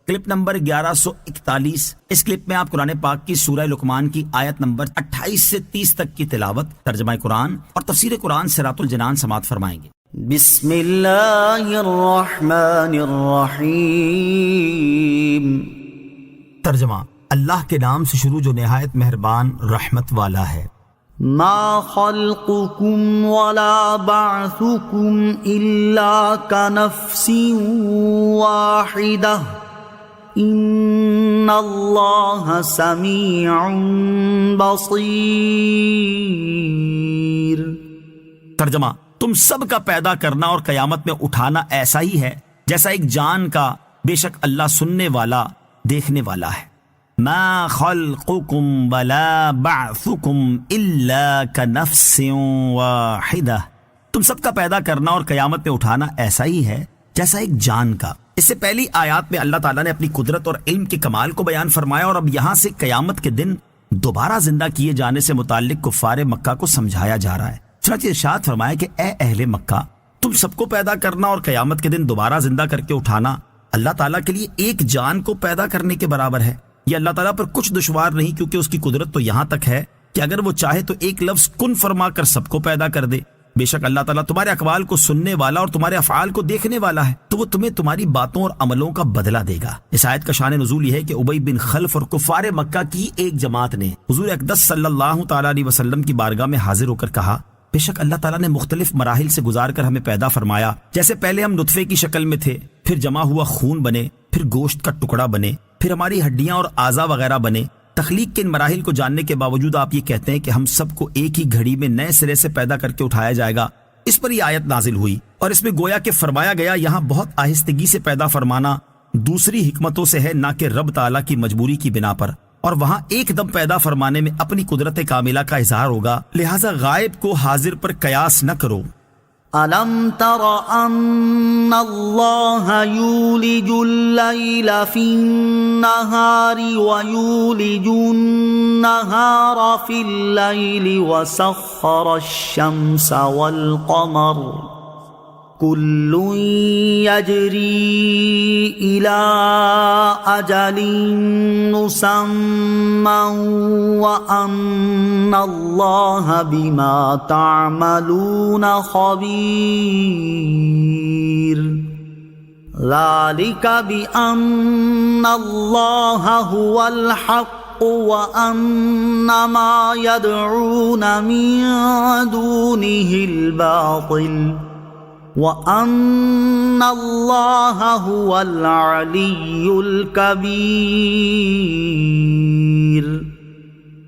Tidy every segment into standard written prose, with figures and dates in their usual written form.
Clip number 1141۔ اس clip میں آپ قرآن پاک کی سورہ لقمان کی آیت نمبر 28 سے 30 تک کی تلاوت، ترجمہ قرآن اور تفسیر قرآن صراط الجنان سماعت فرمائیں گے۔ بسم اللہ الرحمن الرحیم۔ ترجمہ، اللہ کے نام سے شروع جو نہایت مہربان رحمت والا ہے۔ ما خلقكم ولا بعثكم الا كنفس واحدة ان اللہ سمیع بصیر۔ ترجمہ، تم سب کا پیدا کرنا اور قیامت میں اٹھانا ایسا ہی ہے جیسا ایک جان کا، بے شک اللہ سننے والا دیکھنے والا ہے۔ ما خلقكم ولا بعثكم الا كنفس واحدة، تم سب کا پیدا کرنا اور قیامت میں اٹھانا ایسا ہی ہے جیسا ایک جان کا۔ اس سے پہلی آیات میں اللہ تعالیٰ نے اپنی قدرت اور علم کے کمال کو بیان فرمایا، اور اب یہاں سے قیامت کے دن دوبارہ زندہ کیے جانے سے متعلق کفار مکہ کو سمجھایا جا رہا ہے۔ چنانچہ ارشاد فرمایا کہ اے اہل مکہ، تم سب کو پیدا کرنا اور قیامت کے دن دوبارہ زندہ کر کے اٹھانا اللہ تعالیٰ کے لیے ایک جان کو پیدا کرنے کے برابر ہے۔ یہ اللہ تعالیٰ پر کچھ دشوار نہیں، کیونکہ اس کی قدرت تو یہاں تک ہے کہ اگر وہ چاہے تو ایک لفظ کن فرما کر سب کو پیدا کر دے۔ بے شک اللہ تعالیٰ تمہارے اقوال کو سننے والا اور تمہارے افعال کو دیکھنے والا ہے، تو وہ تمہیں تمہاری باتوں اور عملوں کا بدلہ دے گا۔ اس آیت کا شان نزول یہ ہے کہ ابی بن خلف اور کفار مکہ کی ایک جماعت نے حضور اقدس صلی اللہ تعالیٰ علیہ وسلم کی بارگاہ میں حاضر ہو کر کہا، بے شک اللہ تعالیٰ نے مختلف مراحل سے گزار کر ہمیں پیدا فرمایا، جیسے پہلے ہم نطفے کی شکل میں تھے، پھر جمع ہوا خون بنے، پھر گوشت کا ٹکڑا بنے، پھر ہماری ہڈیاں اور اعضاء وغیرہ بنے۔ تخلیق کے ان مراحل کو جاننے کے باوجود آپ یہ کہتے ہیں کہ ہم سب کو ایک ہی گھڑی میں نئے سرے سے پیدا کر کے اٹھایا جائے گا۔ اس پر یہ آیت نازل ہوئی، اور اس میں گویا کہ فرمایا گیا یہاں بہت آہستگی سے پیدا فرمانا دوسری حکمتوں سے ہے، نہ کہ رب تعالیٰ کی مجبوری کی بنا پر، اور وہاں ایک دم پیدا فرمانے میں اپنی قدرت کاملہ کا اظہار ہوگا، لہٰذا غائب کو حاضر پر قیاس نہ کرو۔ أَلَمْ تَرَ أَنَّ اللَّهَ يُولِجُ اللَّيْلَ فِي النَّهَارِ وَيُولِجُ النَّهَارَ فِي اللَّيْلِ وَسَخَّرَ الشَّمْسَ وَالْقَمَرَ كُلٌّ يَجْرِي إِلَى أَجَلٍ مُّسَمًّى وَأَنَّ اللَّهَ بِمَا تَعْمَلُونَ خَبِيرٌ۔ ذَلِكَ بِأَنَّ اللَّهَ هُوَ الْحَقُّ وَأَنَّ مَا يَدْعُونَ مِن دُونِهِ الْبَاطِلُ وَأَنَّ اللَّهَ هُوَ الْعَلِيُّ الْكَبِيرُ۔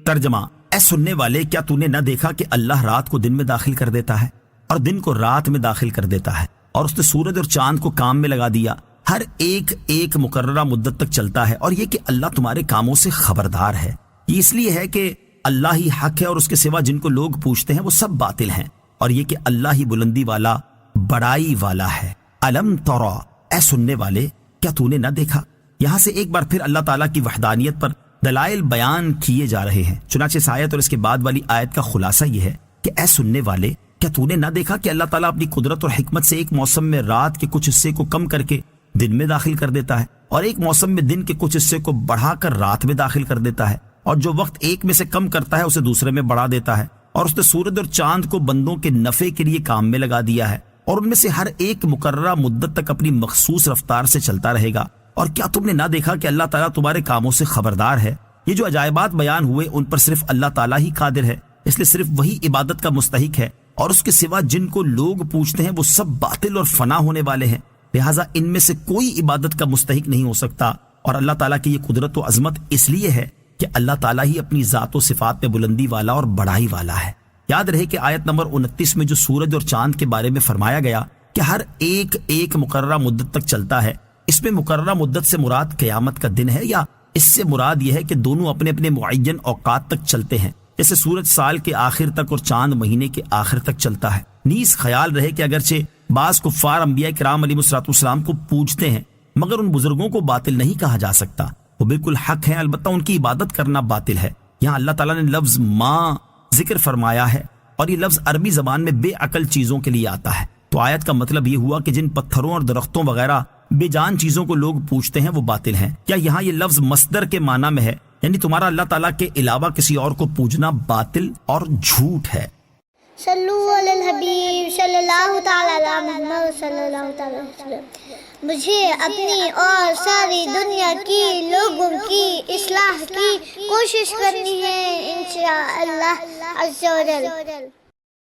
ترجمہ، اے سننے والے، کیا تو نے نہ دیکھا کہ اللہ رات کو دن میں داخل کر دیتا ہے اور دن کو رات میں داخل کر دیتا ہے، اور اس نے سورج اور چاند کو کام میں لگا دیا، ہر ایک ایک مقررہ مدت تک چلتا ہے، اور یہ کہ اللہ تمہارے کاموں سے خبردار ہے۔ یہ اس لیے ہے کہ اللہ ہی حق ہے، اور اس کے سوا جن کو لوگ پوچھتے ہیں وہ سب باطل ہیں، اور یہ کہ اللہ ہی بلندی والا بڑائی والا ہے۔ الم ترى، اے سننے والے، کیا تو نے نہ دیکھا؟ یہاں سے ایک بار پھر اللہ تعالیٰ کی وحدانیت پر دلائل بیان کیے جا رہے ہیں۔ چنانچہ اس آیت اور اس کے بعد والی آیت کا خلاصہ یہ ہے کہ اے سننے والے، کیا تو نے نہ دیکھا کہ اللہ تعالیٰ اپنی قدرت اور حکمت سے ایک موسم میں رات کے کچھ حصے کو کم کر کے دن میں داخل کر دیتا ہے، اور ایک موسم میں دن کے کچھ حصے کو بڑھا کر رات میں داخل کر دیتا ہے، اور جو وقت ایک میں سے کم کرتا ہے اسے دوسرے میں بڑھا دیتا ہے، اور اس نے سورج اور چاند کو بندوں کے نفع کے لیے کام میں لگا دیا ہے، اور ان میں سے ہر ایک مقررہ مدت تک اپنی مخصوص رفتار سے چلتا رہے گا۔ اور کیا تم نے نہ دیکھا کہ اللہ تعالیٰ تمہارے کاموں سے خبردار ہے؟ یہ جو عجائبات بیان ہوئے ان پر صرف اللہ تعالیٰ ہی قادر ہے، اس لیے صرف وہی عبادت کا مستحق ہے، اور اس کے سوا جن کو لوگ پوچھتے ہیں وہ سب باطل اور فنا ہونے والے ہیں، لہٰذا ان میں سے کوئی عبادت کا مستحق نہیں ہو سکتا۔ اور اللہ تعالیٰ کی یہ قدرت و عظمت اس لیے ہے کہ اللہ تعالیٰ ہی اپنی ذات و صفات میں بلندی والا اور بڑائی والا ہے۔ یاد رہے کہ آیت نمبر 29 میں جو سورج اور چاند کے بارے میں فرمایا گیا کہ ہر ایک ایک مقررہ مدت تک چلتا ہے، اس میں مقررہ مدت سے مراد قیامت کا دن ہے، یا اس سے مراد یہ ہے کہ دونوں اپنے اپنے معین اوقات تک چلتے ہیں، جیسے سورج سال کے آخر تک اور چاند مہینے کے آخر تک چلتا ہے۔ نیز خیال رہے کہ اگرچہ بعض کفار انبیاء کرام علیہ السلام کو پوجتے ہیں، مگر ان بزرگوں کو باطل نہیں کہا جا سکتا، وہ بالکل حق ہیں، البتہ ان کی عبادت کرنا باطل ہے۔ یہاں اللہ تعالیٰ نے لفظ ماں ذکر فرمایا ہے، اور یہ لفظ عربی زبان میں بے عقل چیزوں کے لیے آتا ہے، تو آیت کا مطلب یہ ہوا کہ جن پتھروں اور درختوں وغیرہ بے جان چیزوں کو لوگ پوچھتے ہیں وہ باطل ہیں. کیا یہاں یہ لفظ مصدر کے معنی میں ہے، یعنی تمہارا اللہ تعالیٰ کے علاوہ کسی اور کو پوجنا باطل اور جھوٹ ہے. صلو علی الحبیب صلی اللہ تعالی علی محمد صلی اللہ تعالی علیہ وسلم. مجھے اپنی اور ساری دنیا کی لوگوں کی اصلاح کی کوشش کرنی ہے انشاءاللہ عز و جل.